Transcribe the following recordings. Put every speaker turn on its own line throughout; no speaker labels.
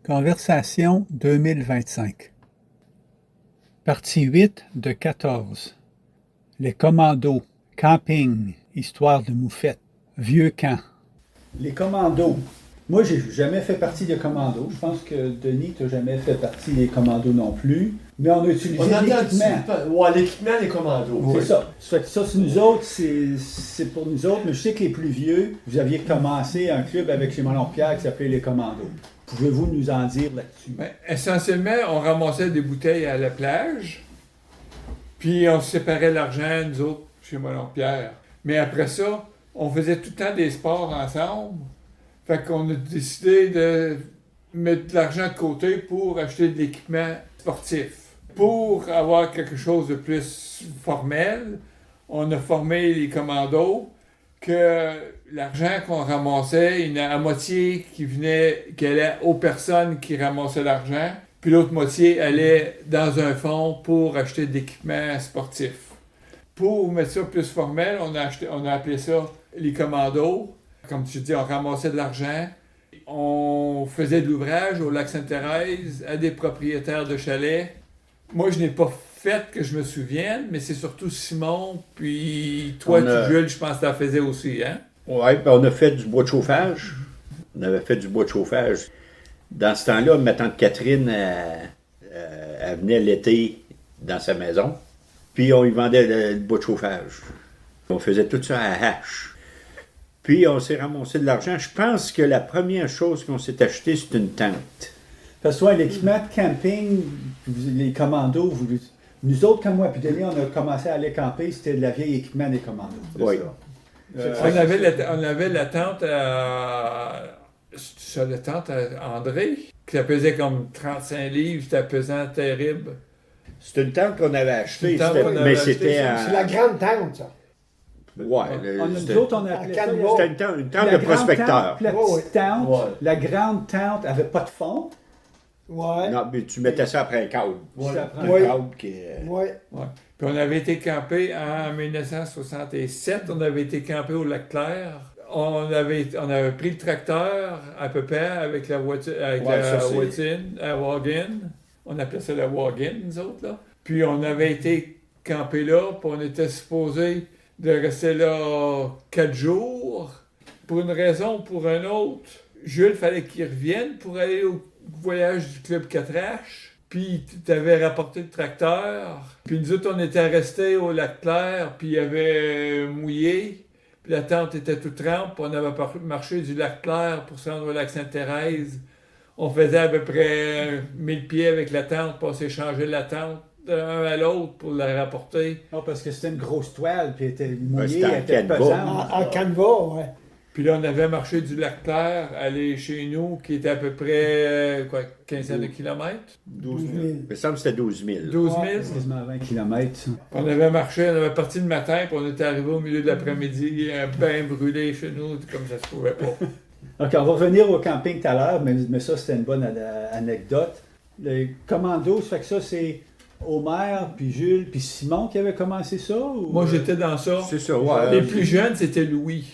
Conversation 2025. Partie 8 de 14. Les commandos. Camping. Histoire de moufette. Vieux camp. Les commandos. Moi, j'ai jamais fait partie des commandos. Je pense que Denis, tu n'as jamais fait partie des commandos non plus. Mais on a utilisé l'équipement.
Ouais, l'équipement des commandos.
C'est ça. Ça fait que ça, c'est nous autres, c'est pour nous autres. Mais je sais que les plus vieux, vous aviez commencé un club avec chez Pierre qui s'appelait les commandos. Pouvez-vous nous en dire là-dessus?
Ben, essentiellement, on ramassait des bouteilles à la plage, puis on séparait l'argent, nous autres, chez Pierre. Mais après ça, on faisait tout le temps des sports ensemble. Fait qu'on a décidé de mettre de l'argent de côté pour acheter de l'équipement sportif. Pour avoir quelque chose de plus formel, on a formé les commandos que l'argent qu'on ramassait, il y en a à moitié qui allait aux personnes qui ramassaient l'argent, puis l'autre moitié allait dans un fonds pour acheter de l'équipement sportif. Pour mettre ça plus formel, on a appelé ça les commandos. Comme tu dis, on ramassait de l'argent. On faisait de l'ouvrage au lac Sainte-Thérèse à des propriétaires de chalets. Moi, je n'ai pas fait que je me souvienne, mais c'est surtout Simon, puis toi, Jules, je pense que tu en faisais aussi, hein?
Oui, on a fait du bois de chauffage. On avait fait du bois de chauffage. Dans ce temps-là, ma tante Catherine, elle venait l'été dans sa maison, puis on y vendait le bois de chauffage. On faisait tout ça à hache. Puis on s'est ramassé de l'argent. Je pense que la première chose qu'on s'est acheté, c'est une tente.
Parce que l'équipement de camping, les commandos, nous autres comme moi, puis Denis, on a commencé à aller camper, c'était de la vieille équipement des commandos.
Oui.
On avait la tente à André, qui pesait comme 35 livres, c'était pesant terrible.
C'est une tente qu'on avait achetée,
mais c'était... C'est la grande tente, ça.
Ouais,
nous autres, on appelait ça...
C'était une tente de prospecteur.
La petite tente, la grande tente n'avait pas de fond.
Ouais.
Non, mais tu mettais ça après un câble.
Ouais.
Un câble qui...
Ouais. Puis on avait été campé en 1967, on avait été campé au Lac-Clair. On avait pris le tracteur à peu près avec la voiture, la wagon. On appelait ça la wagon, nous autres, là. Puis on avait été campé là, puis on était supposé de rester là 4 jours. Pour une raison ou pour une autre, Jules, fallait qu'il revienne pour aller au voyage du Club 4H. Puis tu avais rapporté le tracteur. Puis nous autres, on était restés au Lac-Clair, puis il avait mouillé. Puis la tente était toute trempe. On avait marché du Lac-Clair pour se rendre au lac Sainte-Thérèse. On faisait à peu près 1000 pieds avec la tente, puis on s'est changé la tente d'un à l'autre pour la rapporter.
Ah, parce que c'était une grosse toile, puis elle était mouillée, elle était pesante.
En canevas, ouais.
Puis là, on avait marché du Lac-Clair, aller chez nous, qui était à peu près, quinzaine de kilomètres?
12 000. Il me semble que c'était 12 000.
12 000?
C'est quasiment 20 kilomètres, ça.
On avait marché, on avait parti le matin, puis on était arrivé au milieu de l'après-midi, bien brûlé chez nous, comme ça se pouvait pas.
OK, on va revenir au camping tout à l'heure, mais ça, c'était une bonne anecdote. Les commandos, ça fait que ça, c'est Omer, puis Jules, puis Simon qui avait commencé ça? Ou...
Moi, j'étais dans ça.
C'est ça, ouais.
Les plus jeunes, c'était Louis.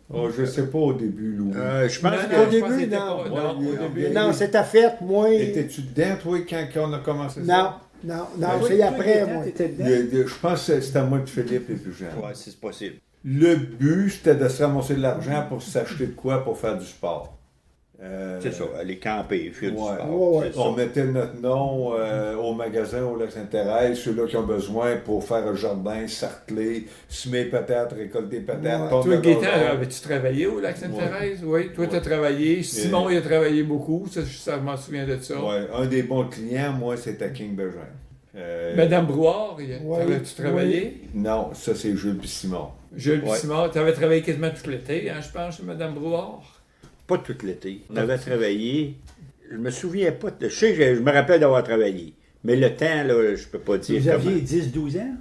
Oh, je sais pas au début, Louis.
Je pense
Au début, non, c'est ta fête, moi.
Étais-tu dedans, toi, quand on a commencé ça?
Non, c'est après, moi.
Je pense que c'était moi et Philippe les plus jeunes.
Ouais, c'est possible.
Le but, c'était de se ramasser de l'argent pour s'acheter de quoi pour faire du sport.
C'est ça, aller camper, faire du sport.
On mettait notre nom au magasin au lac Sainte-Thérèse, ceux-là qui ont besoin pour faire un jardin, sarcler, semer patates, récolter patates.
Toi, Gaétan, avais-tu travaillé au lac Sainte-Thérèse? Oui. Toi, tu as travaillé. Simon, il a travaillé beaucoup. Ça, je m'en souviens de ça.
Oui, un des bons clients, moi, c'était King Bégin.
Madame Brouard, avais-tu travaillé?
Non, ça, c'est Jules et Simon.
Jules et Simon, tu avais travaillé quasiment tout l'été, je pense, chez Madame Brouard.
Pas tout l'été. On avait travaillé. Je me souviens pas. Je sais que je me rappelle d'avoir travaillé. Mais le temps, là, je peux pas dire.
Vous aviez 10-12 ans?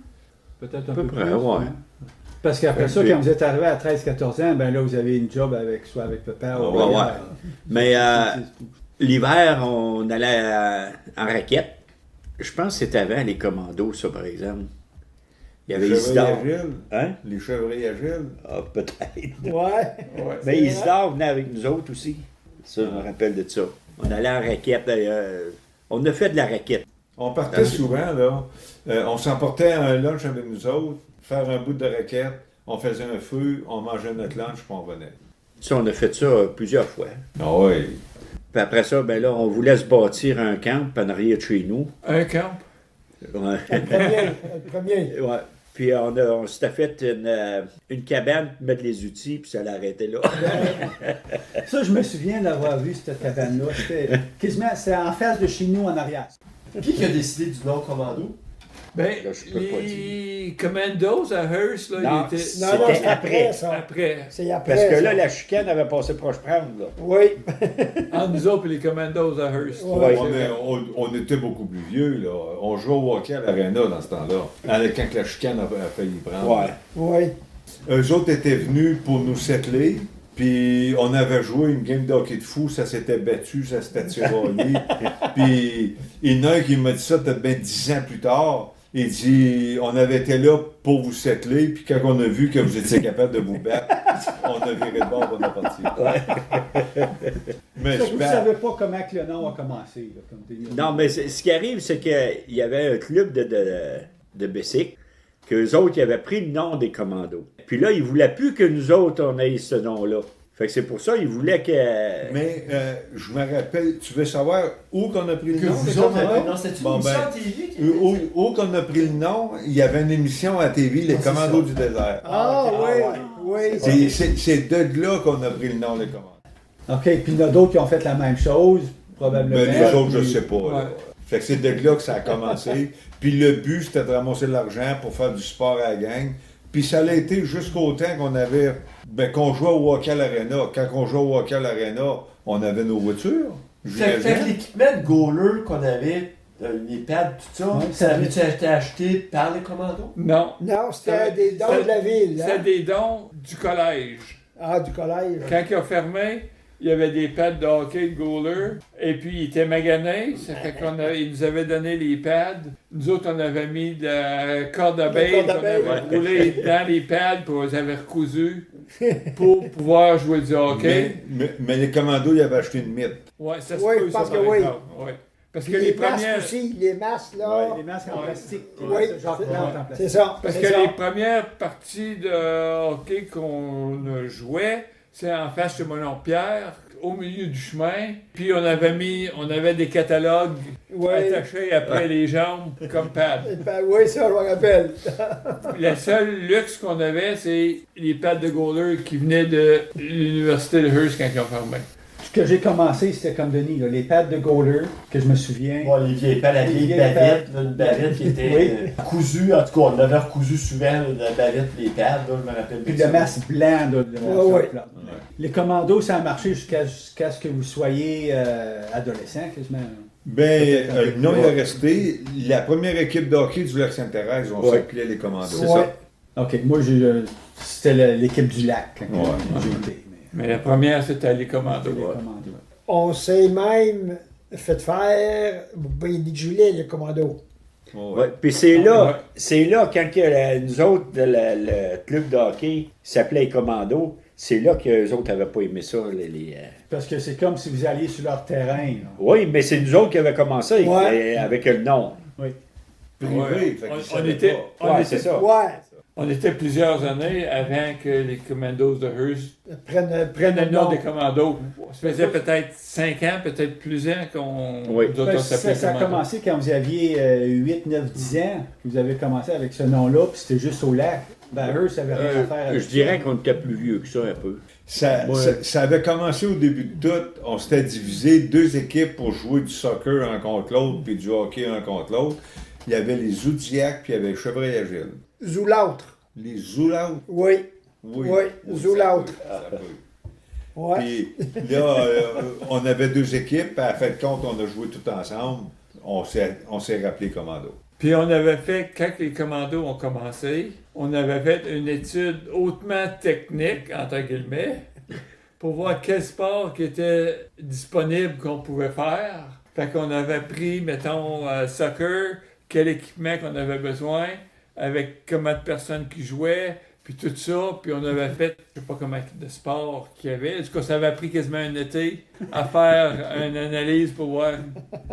Peut-être un peu
près,
plus.
Ouais.
Parce qu'après ça, quand vous êtes arrivé à 13-14 ans, ben là, vous avez une job soit avec papa ou ailleurs.
Mais l'hiver, on allait en raquette. Je pense que c'était avant les commandos, ça, par exemple. Il y avait Isidore. Hein?
Les chevreuils agiles?
Ah, peut-être.
Ouais.
Mais Isidore venait avec nous autres aussi. Ça, je me rappelle de ça. On allait en raquette. On a fait de la raquette.
On partait souvent, là. On s'emportait un lunch avec nous autres, faire un bout de raquette, on faisait un feu, on mangeait notre lunch, puis on revenait.
Ça, on a fait ça plusieurs fois.
Ah oui.
Puis après ça, ben là, on voulait se bâtir un camp en arrière de chez nous.
Un camp?
Ouais.
Le premier.
Ouais. Puis on s'était fait une cabane pour mettre les outils, puis ça l'arrêtait là.
Ça, je me souviens d'avoir vu cette cabane-là. C'était en face de chez nous, en arrière.
Qui a décidé du nom Commando?
Ben,
Là, je peux pas
les Commandos à Hearst, là,
Non,
ils étaient...
Non,
C'était
c'est
après.
ça.
Après.
C'est après.
Parce que
ça.
là, la chicane avait passé proche prendre, là.
Oui.
Entre nous autres et les Commandos à Hearst.
Ouais.
On était beaucoup plus vieux, là. On jouait au hockey à l'Arena dans ce temps-là. Quand la chicane a failli prendre.
Ouais.
Oui.
Eux autres étaient venus pour nous settler, puis on avait joué une game de hockey de fou, ça s'était battu, ça s'était tiraillé. Puis il y en a un qui m'a dit ça peut-être bien 10 ans plus tard. Il dit, on avait été là pour vous settler, puis quand on a vu que vous étiez capable de vous battre, on a viré de bord, on a parti. Mais
Vous ne savez pas comment que le nom a commencé. Là, comme des...
Non, mais ce qui arrive, c'est qu'il y avait un club de bicycle, qu'eux autres, ils avaient pris le nom des commandos. Puis là, ils ne voulaient plus que nous autres, on ait ce nom-là. Fait que c'est pour ça, ils voulaient que...
Mais je me rappelle, tu veux savoir où qu'on a pris le
Que
nom?
vous
des
autres,
commandos?
non, c'était une
Bon,
émission
ben,
à TV qui
Où qu'on a pris le nom, il y avait une émission à TV, Les
c'est
Commandos
ça.
du désert.
Ah, oui. Oui.
C'est de là qu'on a pris le nom, Les Commandos.
OK, puis il y en a d'autres qui ont fait la même chose, probablement.
Mais les autres, je ne
Puis-
sais pas. là.
Ouais.
Fait que c'est de là que ça a commencé. Puis le but, c'était de ramasser de l'argent pour faire du sport à la gang. Puis ça a été jusqu'au temps qu'on jouait au hockey à l'Arena. Quand on jouait au hockey à l'Arena, on avait nos voitures.
Fait que l'équipement de goaler qu'on avait, les pads, tout ça,
Ouais,
ça avait-tu été acheté par les commandos?
Non.
Non, c'était des dons de la ville.
C'était
Hein?
des dons du collège.
Ah, du collège.
Quand il a fermé, il y avait des pads de hockey de goaler. Et puis, il était magané. Ça fait il nous avait donné les pads. Nous autres, on avait mis de la corde à bec.
corde à
On avait
bec.
roulé dans les pads, puis on les avait recousus pour pouvoir jouer du hockey.
Mais les commandos, ils avaient acheté une mythe.
Ouais, ça se
Oui,
peut,
je pense
ça, par
que oui.
exemple. Ouais. Parce que
Puis
les
les masques
premières...
aussi, les masques, là.
Les masques en
Ouais.
plastique.
Oui.
Ce genre de plantes en plastique.
C'est ça.
Parce
c'est
que
ça.
les premières parties de hockey qu'on jouait, c'est en face de Montpierre, au milieu du chemin. Puis on avait des catalogues
Oui.
attachés après les jambes comme pads.
Ben, oui, ça, je me rappelle.
Le seul luxe qu'on avait, c'est les pads de goaler qui venaient de l'université de Hearst quand ils ont fermé.
Ce que j'ai commencé, c'était comme Denis, là, les pads de goaler, que je me souviens.
Bon, les vieilles pads, la
Les
vieille
vieilles
bavette, là, une bavette qui était
Oui.
cousue, en tout cas, on avait recousu souvent la bavette, les pads, là, je me rappelle
Puis
de
le
ça.
masque blanc de
Ouais, ouais.
Les commandos, ça a marché jusqu'à ce que vous soyez adolescent, quasiment.
Non, il est resté. La première équipe de hockey du Lac-Sainte-Thérèse, on
Ouais.
s'appelait les commandos.
C'est
Ouais.
ça.
OK, moi, c'était l'équipe du lac quand
Ouais.
j'ai été.
Mais la première, c'était les commandos.
Les
Ouais.
commandos.
On s'est même fait faire ben, des gilets, les commandos.
Ouais.
Ouais. Puis c'est là, quand nous autres, le club de hockey s'appelait les commandos, c'est là qu'eux autres n'avaient pas aimé ça.
Parce que c'est comme si vous alliez sur leur terrain. là.
Oui, mais c'est nous autres qui avions commencé
Ouais.
avec le nom.
Oui.
Privé,
Ouais.
fait qu'ils
On
savaient
était-
pas.
Ouais, c'est ça.
Ouais.
On était plusieurs années avant que les commandos de Hearst
Prennent
prennent le nom
nom.
des commandos. Ça faisait peut-être 5 ans, peut-être plus qu'on
Oui.
nous autres, on s'appelait
Ça a
commandos.
commencé quand vous aviez 8, 9, 10 ans. Vous avez commencé avec ce nom-là, puis c'était juste au lac. Ben, eux, ça avait rien à faire avec
Je dirais qu'on était plus vieux que ça un peu.
Ça avait commencé au début de tout. On s'était divisé 2 équipes pour jouer du soccer un contre l'autre, puis du hockey un contre l'autre. Il y avait les Zoudiacs, puis il y avait les Chevreuils Agiles.
Zoulautre.
Les Zoulautres.
Oui.
Oui,
Oui,
ça
Zoulautres.
peut, ça peut.
Ouais.
Puis là, on avait 2 équipes, à fin de compte, on a joué tout ensemble. On s'est rappelé commando.
Puis on avait fait, quand les commandos ont commencé, on avait fait une étude hautement technique, entre guillemets, pour voir quel sport qui était disponible qu'on pouvait faire. Fait qu'on avait pris, mettons, soccer, quel équipement qu'on avait besoin, avec combien de personnes qui jouaient, puis tout ça, puis on avait fait, je sais pas comment de sport qu'il y avait. En tout cas, ça avait pris quasiment un été à faire une analyse pour voir,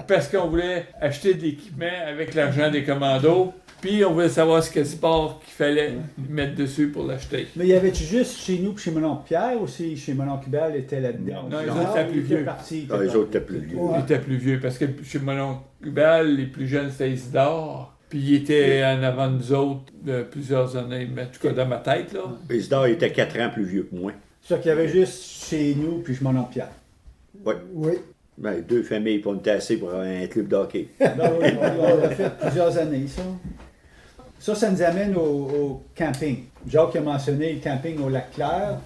parce qu'on voulait acheter de l'équipement avec l'argent des commandos, puis on voulait savoir quel sport qu'il fallait mettre dessus pour l'acheter.
Mais y avait-tu juste chez nous et chez mon oncle Pierre ou si chez mon oncle Hubert était là-dedans?
Non, les autres étaient plus vieux.
Les autres étaient plus vieux.
Ouais.
Il était plus vieux, parce que chez mon oncle Hubert, les plus jeunes, c'était Isidore. Puis il était en avant de nous autres de plusieurs années, mais en tout cas dans ma tête, là.
Isidore était 4 ans plus vieux que moi.
C'est ça qu'il y avait juste chez nous puis chez mon oncle Pierre.
Ouais.
Oui.
Ben, 2 familles, puis on était assez pour un club de hockey.
Ben oui, on a fait plusieurs années, ça. Ça nous amène au camping. Jacques a mentionné le camping au Lac-Clair.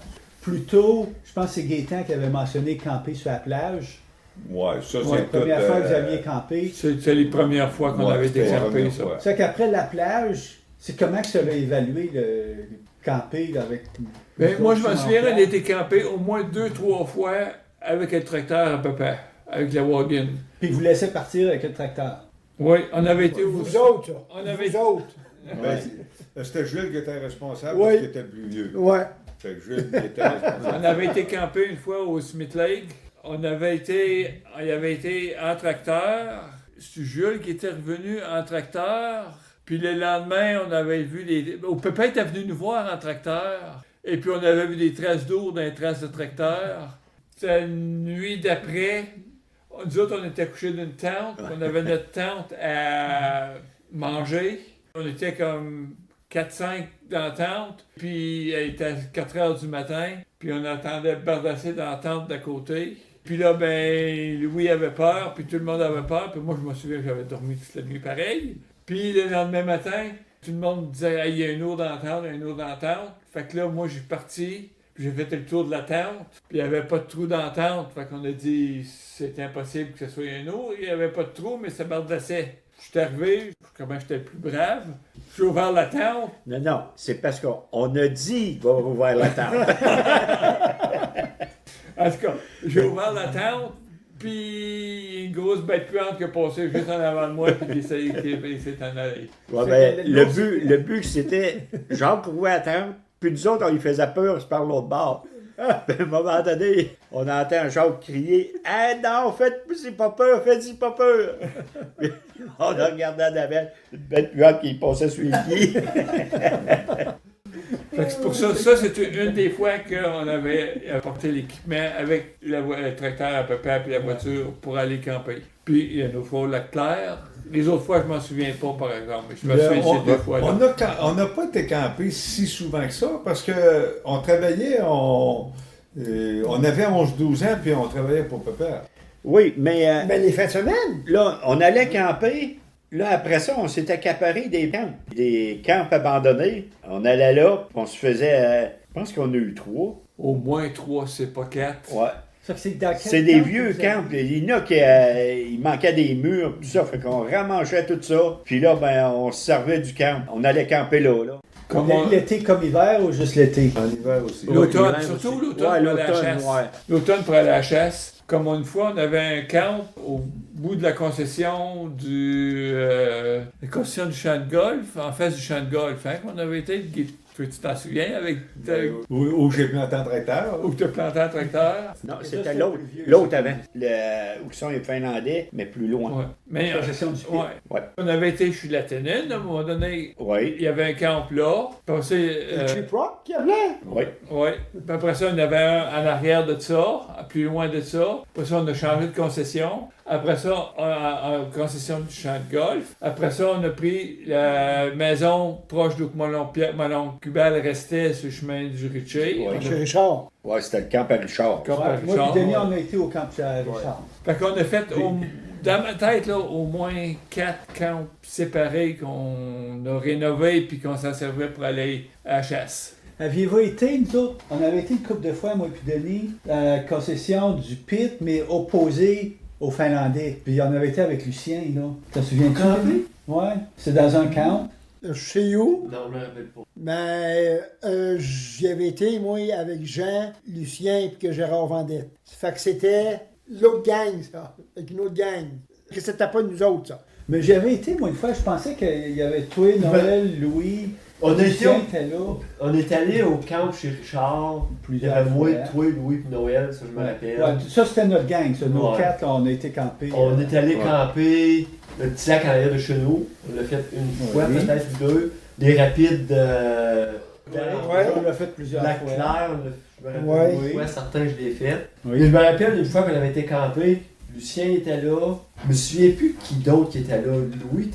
Plus tôt, je pense que c'est Gaétan qui avait mentionné camper sur la plage.
Ouais, ça,
C'est
c'est
la première fois que vous aviez
tout...
campé.
C'est les premières fois qu'on
Ouais,
avait été
c'était la
campés,
première
ça.
fois.
C'est qu'après la plage, c'est comment que ça va évaluer le camper là, avec...
Ben, moi, je me
me
souviens, on a été campé au moins 2-3 fois avec le tracteur à peu près, avec la wagon.
Puis vous laissez partir avec le tracteur.
Oui, on avait été au...
Vous autres, ça.
On avait-
Vous autres.
Ben, c'était Jules qui était responsable
Oui.
parce qu'il était le plus vieux.
Ouais.
Fait que Jules qui était responsable.
On avait été campé une fois au Smith Lake. On avait été en tracteur. C'est Jules qui était revenu en tracteur. Puis le lendemain, on avait vu des... Pépin était venu nous voir en tracteur. Et puis on avait vu des traces d'eau dans les traces de tracteur. La nuit d'après, nous autres, on était couchés d'une tente. On avait notre tente à manger. On était comme 4-5 dans la tente. Puis il était 4 heures du matin. Puis on entendait bardasser dans la tente d'à côté. Puis là, ben, Louis avait peur, puis tout le monde avait peur. Puis moi, je me souviens que j'avais dormi toute la nuit pareil. Puis le lendemain matin, tout le monde disait hey, « il y a un eau dans la tente, il y a un eau dans la tente ». Fait que là, moi, j'ai parti, puis j'ai fait le tour de la tente. Puis il n'y avait pas de trou dans la tente. Fait qu'on a dit « c'est impossible que ce soit un eau ». Il n'y avait pas de trou, mais ça bardassait. Je suis arrivé, comment j'étais le plus brave. J'ai ouvert la tente.
Non, c'est parce qu'on a dit qu'on va ouvrir la tente.
En tout cas, j'ai ouvert la tente, puis une grosse bête puante qui a passé juste en avant de moi, puis il s'est en allé.
Ouais, ben, le but, c'était Jacques ouvrait la tente, puis nous autres, on lui faisait peur par l'autre bord. Puis à un moment donné, on entend Jacques crier « Ah non, faites-y pas peur, faites-y pas peur! » Puis on a regardé en avant une bête puante qui passait sur les pieds.
Fait que c'est pour ça, c'est une des fois qu'on avait apporté l'équipement avec le tracteur à papa et la voiture pour aller camper. Puis il y a une autre fois au Lac-Clair. Les autres fois, je m'en souviens pas, par exemple. Mais je me souviens de ces 2 fois-là.
On n'a pas été campé si souvent que ça parce qu'on travaillait, on avait 11-12 ans puis on travaillait pour papa.
Oui, mais
Ben, les fins de semaine.
là, on allait camper. Là, après ça, on s'est accaparé des camps abandonnés. On allait là, puis on se faisait, je pense qu'on a eu 3.
Au moins 3, c'est pas 4.
Ouais.
Ça que c'est dans quel
C'est des
camp
vieux
vous avez-
camps. Puis il y en a qui il manquait des murs, tout ça. Fait qu'on ramangeait tout ça. Puis là, ben, on se servait du camp. On allait camper là.
Comment...
L'été comme hiver ou juste l'été?
En hiver aussi.
L'automne,
Ouais,
surtout
aussi.
l'automne
Ouais,
pour aller à la
l'automne,
chasse.
ouais.
L'automne pour aller à la chasse. Comme une fois, on avait un camp au bout de la concession la concession du champ de golf, en face du champ de golf. Hein, qu'on avait été, tu t'en souviens, avec
Où j'ai planté un tracteur.
où tu as planté un tracteur.
Non,
Mais ça,
c'était
c'est
l'autre.
plus vieux,
L'autre
ça.
avant. Où sont les Finlandais, mais plus loin.
Ouais. Mais,
Possession du pied.
ouais.
Ouais.
On avait été chez la Ténine, à un moment donné,
Oui.
il y avait un camp là. Puis
Le Trip Rock qui avait.
Oui.
ouais. Puis après ça, on avait un en arrière de ça, plus loin de ça. Après ça, on a changé de concession. Après ça, en concession du champ de golf. Après ça, on a pris la maison proche d'où mon oncle Cubal restait sur le chemin du Richer.
Ouais.
Chez Richard.
Ouais, c'était le camp à Richard.
Camp à
Ouais, moi
Richard,
et Denis,
ouais.
on a été au camp à Richard.
Fait qu'on a fait, dans ma tête, là, au moins 4 camps séparés qu'on a rénovés puis qu'on s'en servait pour aller à la chasse.
Aviez-vous été, nous autres? On avait été une couple de fois, moi et Denis, à la concession du Pit, mais opposé aux Finlandais. Puis on avait été avec Lucien, là. T'en souviens-tu? Denis? Ouais, c'est dans un camp.
Chez You.
Non, je me rappelle pas.
Ben, j'y avais été, moi, avec Jean, Lucien et que Gérard Vendette. Fait que c'était l'autre gang, ça. Avec une autre gang. Que c'était pas nous autres, ça.
Mais j'avais été, moi, une fois, je pensais qu'il y avait toi, Noël, Louis,
On a été
Lucien était là.
On est allé au camp chez Richard. Il y
Plusieurs
avait moi,
fois.
toi, Louis et Noël, ça je me rappelle.
Ouais, ça, c'était notre gang, ça. Nos
Ouais.
4, là, on a été campés.
On est allé
Ouais.
camper le petit lac en arrière de chez nous. On l'a fait une fois,
Oui.
peut-être ou deux. Des rapides
On l'a fait plusieurs
Lac
fois.
Clair, je me rappelle
Ouais.
une fois, certains je l'ai fait.
Oui.
Et je me rappelle une fois qu'on avait été camper, Lucien était là. Je me souviens plus qui d'autre qui était là. Louis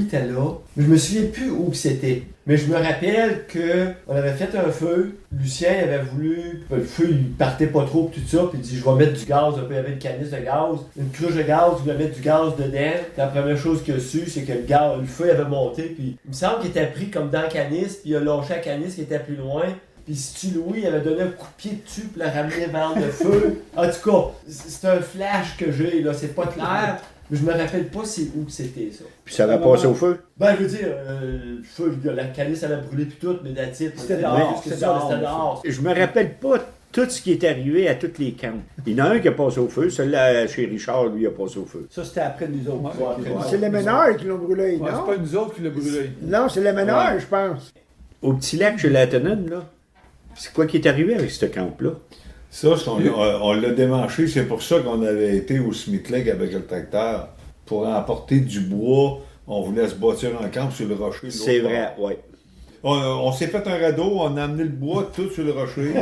était là. Mais je me souviens plus où que c'était. Mais je me rappelle que on avait fait un feu. Lucien avait voulu. Le feu il partait pas trop pis tout ça. Puis il dit je vais mettre du gaz. Il y avait une canisse de gaz. Une cruche de gaz, il voulait mettre du gaz dedans. Puis la première chose qu'il a su, c'est que le feu avait monté. Puis il me semble qu'il était pris comme dans la canisse. Puis il a lâché la canisse qui était plus loin. Puis si tu Louis avait donné un coup de pied dessus pour la ramener vers le feu. En tout cas, c'est un flash que j'ai là, c'est pas clair. Mais je me rappelle pas c'est où que c'était ça.
Puis ça va passer au feu.
Ben je veux dire, le feu, la calice elle a brûlé puis tout, mais la titre.
C'était dehors,
C'était
c'était
dehors.
dehors.
Je me rappelle pas tout ce qui est arrivé à tous les camps. Il y en a un qui a passé au feu, celui-là chez Richard, lui, a passé au feu.
Ça, c'était après nous autres.
Ouais, après nous
C'est les meneurs qui l'ont brûlé,
Ouais,
non?
c'est pas nous autres qui l'a brûlé.
Non, c'est les meneurs,
Ouais.
je pense.
Au petit lac chez Latonen, là, c'est quoi qui est arrivé avec ce camp-là?
Ça, on l'a démanché. C'est pour ça qu'on avait été au Smith Lake avec le tracteur. Pour emporter du bois, on voulait se bâtir un camp sur le rocher. de l'autre
C'est
bord.
vrai, oui.
On s'est fait un radeau, on a amené le bois tout sur le rocher,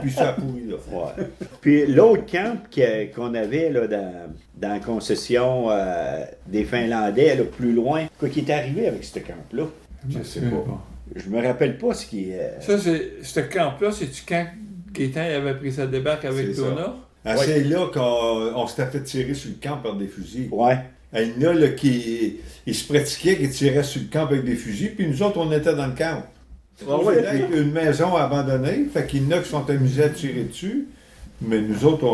puis ça a pourri, là.
Ouais. Puis l'autre camp qu'on avait là, dans la concession des Finlandais, là, plus loin, quoi qui est arrivé avec ce camp-là?
Je sais pas.
Je me rappelle pas ce qui est.
Ça, ce camp-là, c'est-tu quand Gaétan avait pris sa débarque avec
C'est ça.
Donna?
Ah, c'est là qu'on s'était fait tirer sur le camp par des fusils.
Ouais.
Il y en a là, qui se pratiquaient, qui tiraient sur le camp avec des fusils, puis nous autres, on était dans le camp.
ouais,
C'était une maison abandonnée, fait qu'il y en a qui sont amusés à tirer dessus, mais nous autres,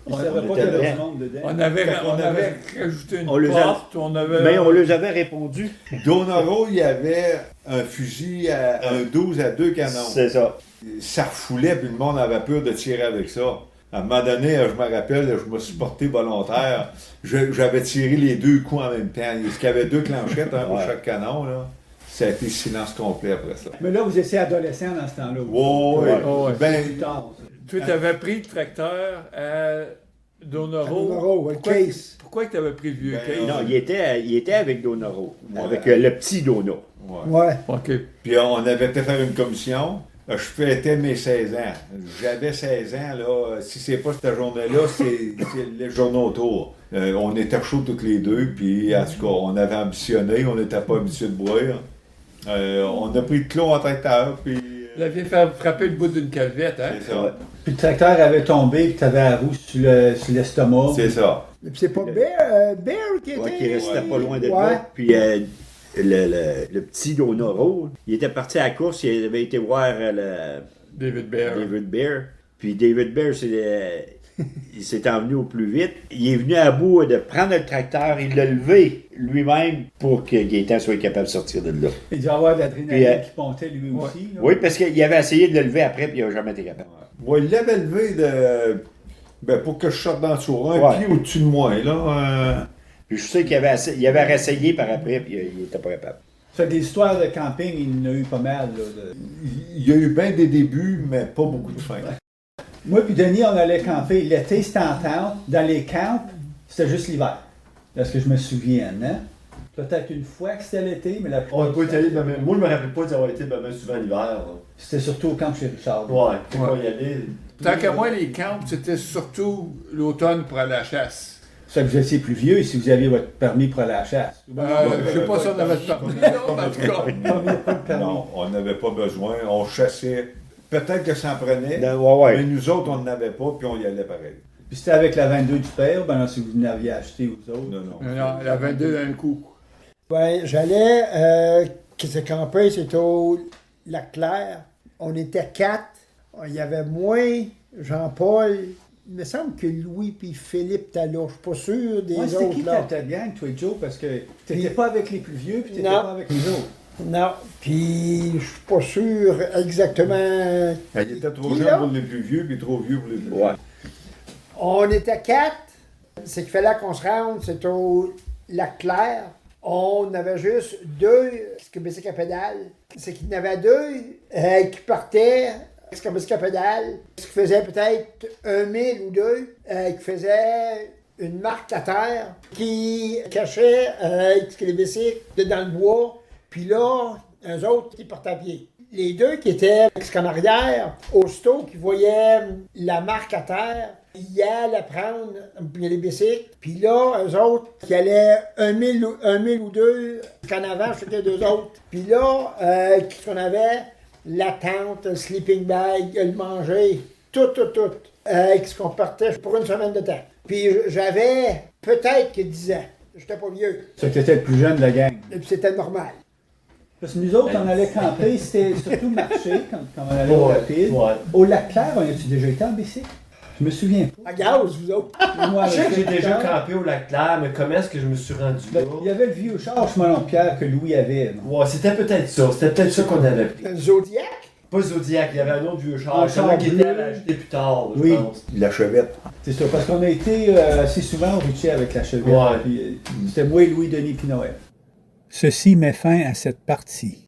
On savait pas
était
qu'il y avait
dedans.
du monde dedans.
On avait,
Fait qu'on
on
avait-
avait rajouté une
On les a-
porte, on avait...
Mais on les avait répondu.
Donaro, il y avait un fusil, un 12 à 2 canons.
C'est ça.
Ça refoulait, puis le monde avait peur de tirer avec ça. À un moment donné, je me rappelle, je me suis porté volontaire. J'avais tiré les deux coups en même temps. Parce qu'il y avait 2 clenchettes pour
Ouais.
chaque canon. Là. Ça a été silence complet après ça.
Mais là, vous étiez adolescent dans ce temps-là.
Oh,
Ouais.
ouais.
Ben,
Plus tard, ça.
Toi, t'avais pris le tracteur à Donaro.
Donaro, le
Pourquoi,
case.
pourquoi que t'avais pris le vieux
Ben,
case?
Non, il était avec Donaro.
Ouais.
Avec le petit Dono.
ouais.
Ouais.
OK.
Puis on avait été faire une commission. Je fêtais mes 16 ans. J'avais 16 ans, là. Si c'est pas cette journée-là, c'est les journées autour. On était chauds toutes les deux, puis en tout cas, on avait ambitionné, on n'était pas habitués de boire. On a pris le clos en tracteur, puis...
Vous l'aviez fait frapper le bout d'une calvette, hein?
c'est ça.
Ouais.
Puis le tracteur avait tombé, puis t'avais la roue sur l'estomac.
C'est ça.
Puis c'est pas Bear qui était.
Ouais, qui restait
Ouais.
pas loin de
Ouais.
là. Puis le petit Donaro, il était parti à la course, il avait été voir
David Bear.
David Bear. Puis David Bear, il s'est envenu au plus vite. Il est venu à bout de prendre le tracteur, il l'a levé lui-même pour que Gaétan soit capable de sortir de là.
Il devait avoir de
Puis,
l'adrénaline qui montait lui aussi. là.
Oui, parce qu'il avait essayé de le lever après, puis il n'a jamais été capable.
Moi, il l'avait levé pour que je sorte dans le sourd, un
Ouais.
pied au-dessus de moi, là.
Puis je sais qu'il avait réessayé par après, puis il n'était pas capable.
Ça fait des histoires de camping, il en a eu pas mal. Là,
Il y a eu bien des débuts, mais pas beaucoup de fin.
Moi puis Denis, on allait camper. L'été, c'était en tente. Dans les camps, c'était juste l'hiver. Parce que je me souviens, hein? Peut-être une fois que c'était l'été, mais la
On n'a
plupart
pas
du
été allé
temps,
de même. Moi, je me rappelle pas d'avoir été de même souvent l'hiver. là.
c'était surtout au camp chez Richard.
Ouais, c'est pas y aller.
Tant qu'à moi, les camps, c'était surtout l'automne pour aller à la chasse.
Ça que vous étiez plus vieux si vous aviez votre permis pour aller à la chasse.
Je sais pas si on avait le permis, là, mais en tout cas.
Pas de permis.
Non, on n'avait pas besoin. On chassait. Peut-être que ça en prenait,
Ouais,
mais nous autres, on n'en avait pas, puis on y allait pareil.
Puis c'était avec la 22 du père, ben là, si vous l'aviez acheté aux autres.
Non, non.
Non, la 22 d'un coup.
Ben, j'allais, qui s'est campé, c'était au Lac-Clair. On était 4. Il y avait moi, Jean-Paul. Il me semble que Louis puis Philippe étaient là. Je suis pas sûr des
Ouais, c'était
autres
qui
là.
ta gang, toi, Joe? Parce que t'étais pas avec les plus vieux, puis t'étais
Non.
pas avec nous autres.
Non. Puis je suis pas sûr exactement.
Il était trop
Qui,
jeune
là?
pour les plus vieux, puis trop vieux pour les plus
Ouais.
On était 4. C'est qu'il fallait qu'on se rende, c'était au Lac-Clair. On avait juste 2 bicycles à pédale. C'est qu'il y en avait deux qui partaient comme escapédale, qui faisaient peut-être 1 000 ou 2, qui faisaient une marque à terre, qui cachait les bicycles dans le bois, puis là, eux autres, ils partaient à pied. Les deux qui étaient en arrière, aussitôt qu'ils voyaient la marque à terre, ils allaient prendre les bicycles, puis là, eux autres, qui allaient 1 000 ou 2 qu'en avant, c'était deux autres. Puis là, qu'est-ce qu'on avait? La tente, le sleeping bag, le manger, tout. Qu'est-ce qu'on partait pour une semaine de temps. Puis j'avais peut-être que 10 ans. J'étais pas vieux.
Ça, tu étais le plus jeune de la gang.
Et puis c'était normal.
Parce que nous autres, on allait camper, c'était surtout marcher quand on allait au rapide.
Ouais.
Au Lac-Clair, on a-tu déjà été en bicycle? Je me souviens pas.
À gaz, vous autres.
Moi,
Je sais que
avec
j'ai
le
déjà
temps,
campé au Lac-Clair, mais comment est-ce que je me suis rendu là?
Il y avait le vieux char Chemelon-Pierre que Louis avait. Non?
Ouais, c'était peut-être ça. C'était peut-être ça qu'on avait pris.
Un Zodiac.
Pas Zodiac, il y avait un autre vieux char.
Un
Celui
char
qui
bleu.
était acheté plus tard, je
Oui.
pense.
La chevette.
C'est ça, parce qu'on a été assez souvent au Ritchie avec la chevette.
Ouais.
Puis, c'était moi et Louis-Denis puis Noël. Ceci met fin à cette partie.